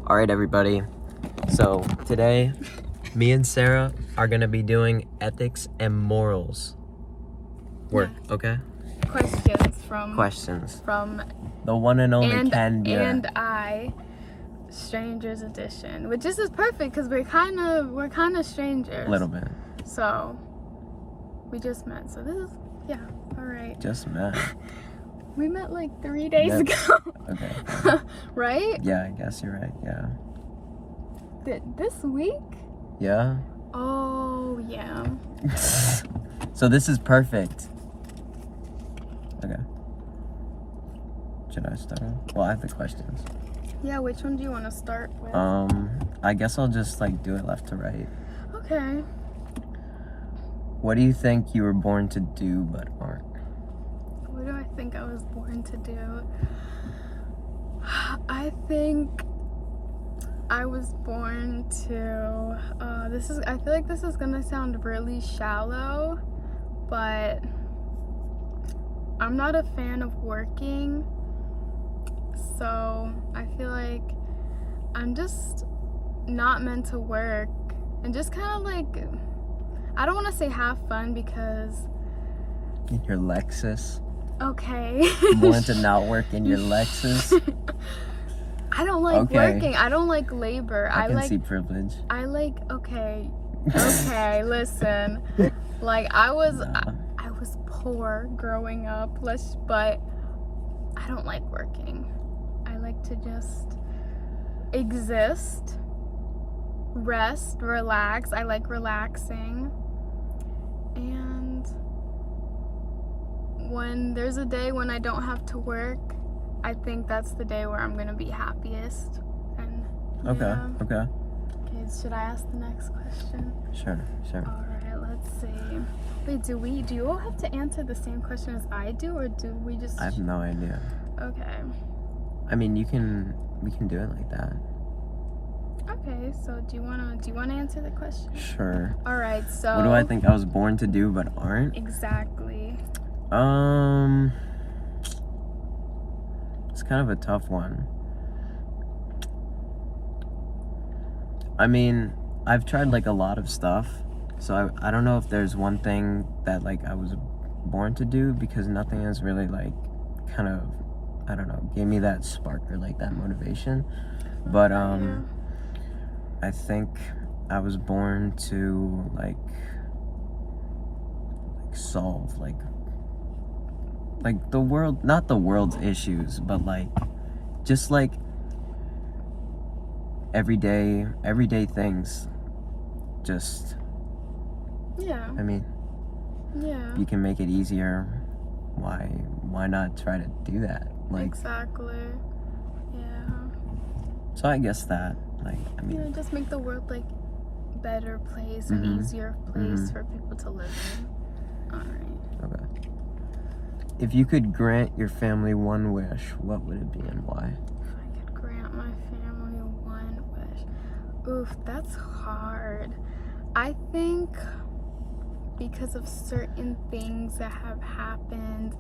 All right, everybody. So today, me and Sarah are gonna be doing ethics and morals work. Yeah. Okay. Questions from The one and only Ken Buer. and I, Strangers Edition, which is perfect because we're kind of strangers. A little bit. So we just met. So this is all right. Just met. We met like 3 days ago. Okay. Right? Yeah, I guess you're right. Yeah. This week? Yeah. Oh yeah. So this is perfect. Okay. Should I start? Well, I have the questions. Yeah, which one do you want to start with? I guess I'll just do it left to right. Okay. What do you think you were born to do but aren't? What do I think I was born to do? I think I was born to, I feel like this is gonna sound really shallow, but I'm not a fan of working, so I feel like I'm just not meant to work, and just kind of I don't want to say have fun because... In your Lexus? Okay. Born to not work in your Lexus? I don't like working. I don't like labor. I can see privilege. Okay, listen. I was poor growing up, but I don't like working. I like to just exist, rest, relax. I like relaxing. And when there's a day when I don't have to work, I think that's the day where I'm gonna be happiest. And Okay. Okay, should I ask the next question? Sure. All right, let's see. Wait, do you all have to answer the same question as I do, or do we just... I have no idea. Okay. I mean, we can do it like that. Okay, so do you wanna answer the question? Sure. All right, so... What do I think I was born to do but aren't? Exactly. It's kind of a tough one. I mean, I've tried a lot of stuff, so I don't know if there's one thing that I was born to do, because nothing has really kind of, I don't know, gave me that spark or that motivation. But I think I was born to solve the world, not the world's issues, but just everyday things. Just, yeah, I mean, yeah, you can make it easier. Why not try to do that? Exactly. Yeah. So I guess that, just make the world better place, an easier place for people to live in. All right. Okay. If you could grant your family one wish, what would it be and why? If I could grant my family one wish. Oof, that's hard. I think because of certain things that have happened,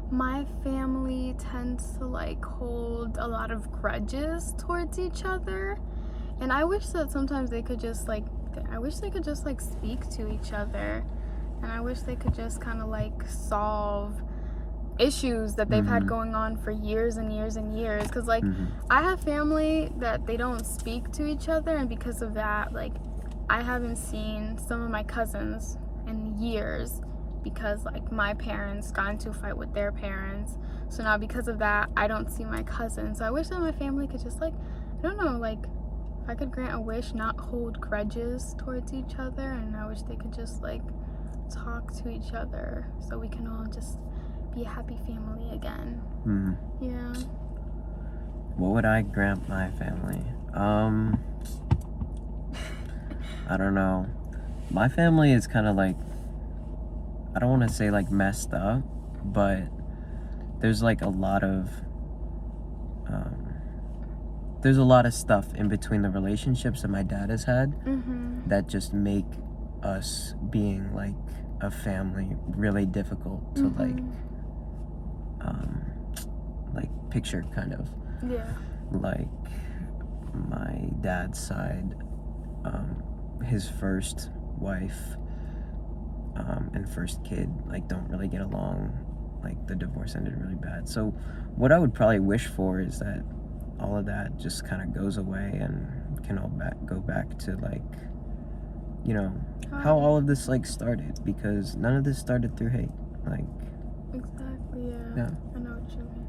my family tends to hold a lot of grudges towards each other. And I wish that sometimes they could just speak to each other. And I wish they could just kind of solve issues that they've had going on for years and years and years. Because I have family that they don't speak to each other, and because of that, I haven't seen some of my cousins in years, because my parents got into a fight with their parents. So now because of that, I don't see my cousins. So I wish that my family could just I don't know, if I could grant a wish, not hold grudges towards each other, and I wish they could just talk to each other so we can all just be a happy family again. Yeah. What would I grant my family? I don't know. My family is kind of I don't want to say messed up, but there's a lot of stuff in between the relationships that my dad has had that just make us being a family really difficult to picture, kind of. Yeah. my dad's side, his first wife and first kid like don't really get along. Like the divorce ended really bad. So what I would probably wish for is that all of that just kind of goes away and can all go back to like, you know, how all of this like started, because none of this started through hate. Like, exactly, yeah. yeah. I know what you mean.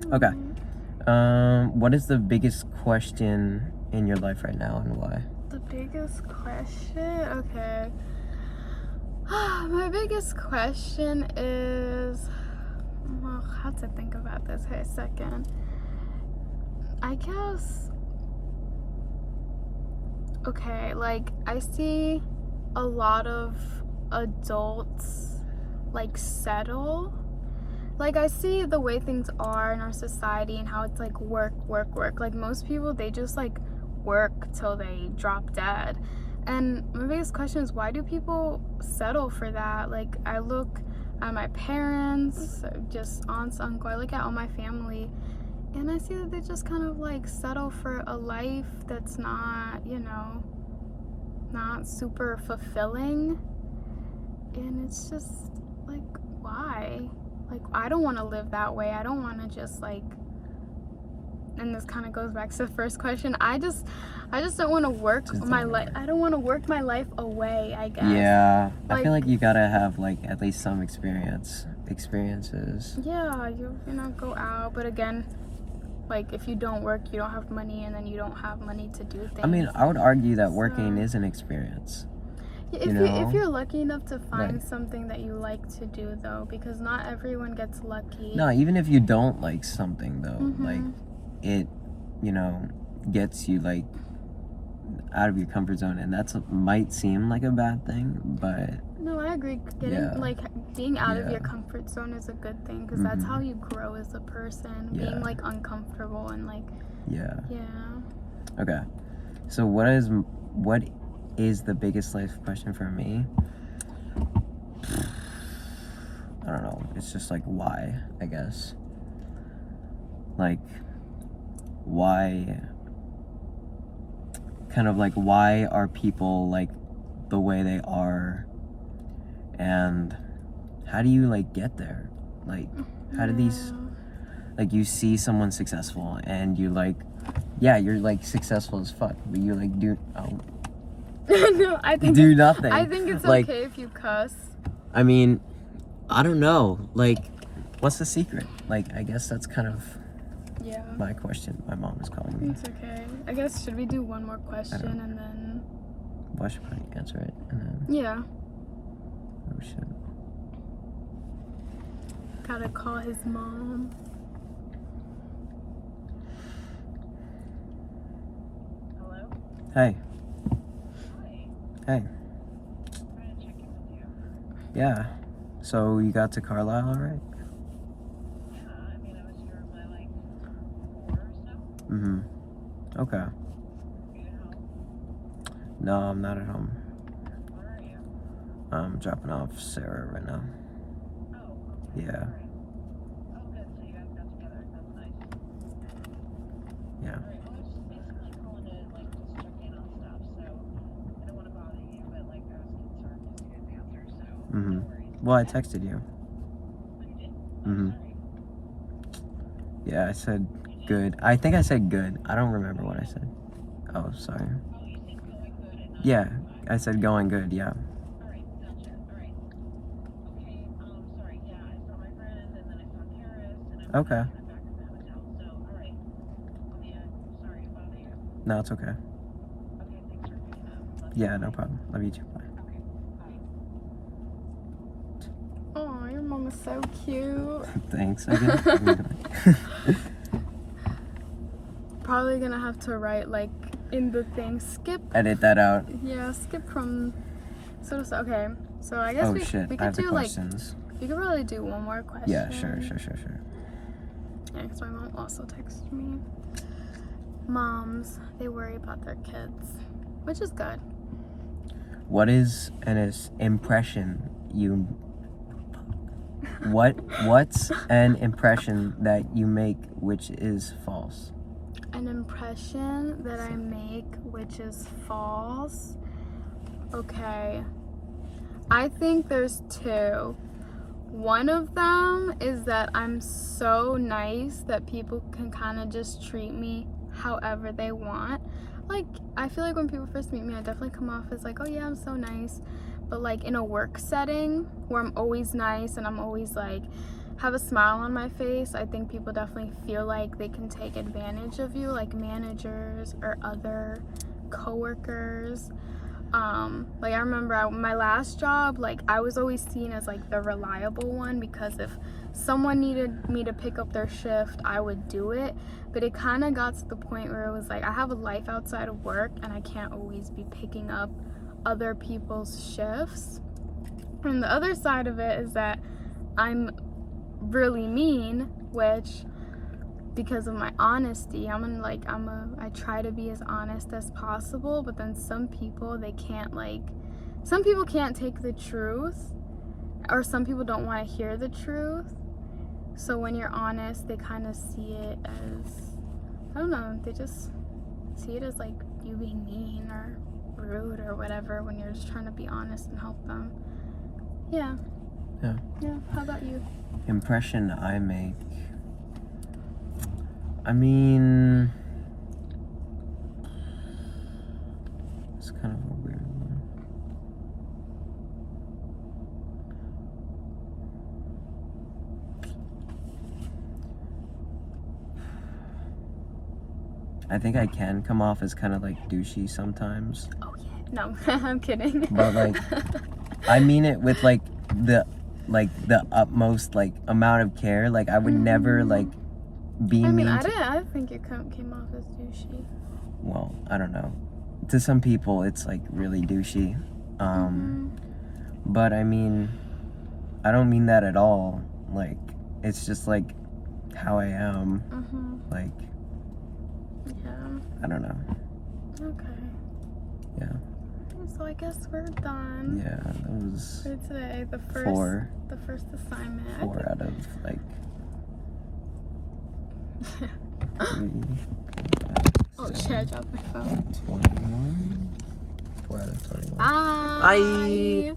Yeah. Okay. What is the biggest question in your life right now and why? The biggest question? Okay. My biggest question is, well, I have to think about this for a second. I guess, okay, like I see a lot of adults like settle. Like I see the way things are in our society and how it's like work. Like most people, they just like work till they drop dead. And my biggest question is, why do people settle for that? Like I look at my parents, just aunts, uncle, I look at all my family, and I see that they just kind of like settle for a life that's not, you know, not super fulfilling. And it's just like, why? Like, I don't want to live that way. I don't want to just like, and this kind of goes back to the first question. I just don't want to work my life. I don't want to work my life away, I guess. Yeah, like, I feel like you gotta have like at least some experiences. Yeah, you know, go out. But again, like if you don't work, you don't have money, and then you don't have money to do things. I mean, I would argue that working is an experience. If you're lucky enough to find something that you like to do, though, because not everyone gets lucky. No, even if you don't like something, though, like it, you know, gets you like out of your comfort zone, and that's might seem like a bad thing, but no, I agree. Like being out of your comfort zone is a good thing, because that's how you grow as a person. Being like uncomfortable and like yeah. Okay, so what is the biggest life question for me? I don't know. It's just like why, I guess. Like why, kind of like why are people like the way they are, and how do you like get there? Like how do these, like you see someone successful and you like, yeah, you're like successful as fuck, but you like do no, I think do nothing. I think it's like, okay if you cuss. I mean, I don't know. Like, what's the secret? Like, I guess that's kind of my question. My mom is calling me. It's okay. I guess, should we do one more question and then? Well, I should probably answer it and then. Yeah. We should. Gotta call his mom. Hello? Hey. Hi. Hey. I'm trying to check in with you. Yeah. So you got to Carlisle, all right? Yeah, I mean, I was here by like 4 or so. Mm-hmm. Okay. Are you at home? No, I'm not at home. Where are you? I'm dropping off Sarah right now. Oh, okay. Yeah. All right. Oh, good. So you guys got together. That's nice. Yeah. All right. Well, I was just basically calling to like just check in on stuff. So I don't want to bother you, but like I was concerned because you didn't answer. So no worries. Well, I texted you. Oh, you did? Mm-hmm. Sorry. Yeah, I said good. I think I said good. I don't remember what I said. Oh, sorry. Oh, you said going good and not Yeah, fine. I said going good, yeah. All right, gotcha. All right. Okay, sorry. Yeah, I saw my friend, and then I saw Paris, and I went out, and I'm back at the hotel. So, all right. I'll be sorry to bother you. No, it's okay. Okay, thanks for picking up. Love you. Yeah, no problem. Love you too. Bye. Okay, bye. Oh, your mom is so cute. Thanks, I guess. Probably gonna have to write like in the thing, skip. Edit that out. Yeah, skip from. Okay, so I guess Oh we shit, could I have the do questions. like, we could probably do one more question. Yeah, sure. Yeah, because my mom also texted me. Moms, they worry about their kids, which is good. What is an impression you... What's an impression that you make which is false? An impression that I make which is false. Okay. I think there's two. One of them is that I'm so nice that people can kind of just treat me however they want. Like, I feel like when people first meet me, I definitely come off as like, oh yeah, I'm so nice. But like in a work setting where I'm always nice and I'm always like, have a smile on my face, I think people definitely feel like they can take advantage of you, like managers or other coworkers. Like I remember my last job, like I was always seen as like the reliable one, because if someone needed me to pick up their shift, I would do it. But it kind of got to the point where it was like I have a life outside of work and I can't always be picking up other people's shifts. And the other side of it is that I'm really mean, which because of my honesty, I try to be as honest as possible, but then some people can't take the truth, or some people don't want to hear the truth. So when you're honest, they kind of see it as, I don't know, they just see it as like you being mean or rude or whatever when you're just trying to be honest and help them. Yeah. How about you? Impression I make. I mean, it's kind of a weird one. I think I can come off as kind of like douchey sometimes. Oh yeah. No, I'm kidding. But like, I mean it with like the utmost like amount of care. Like I would never like be I mean, mean. I didn't think you came off as douchey. Well, I don't know. To some people, it's like really douchey. But I mean, I don't mean that at all. Like, it's just like how I am. Like, Yeah. I don't know. Okay. Yeah. So I guess we're done. Yeah, that was For today, the first assignment. 4 out of like 3, Oh shit, I dropped my phone. 21. 4 out of 21. Bye. Bye.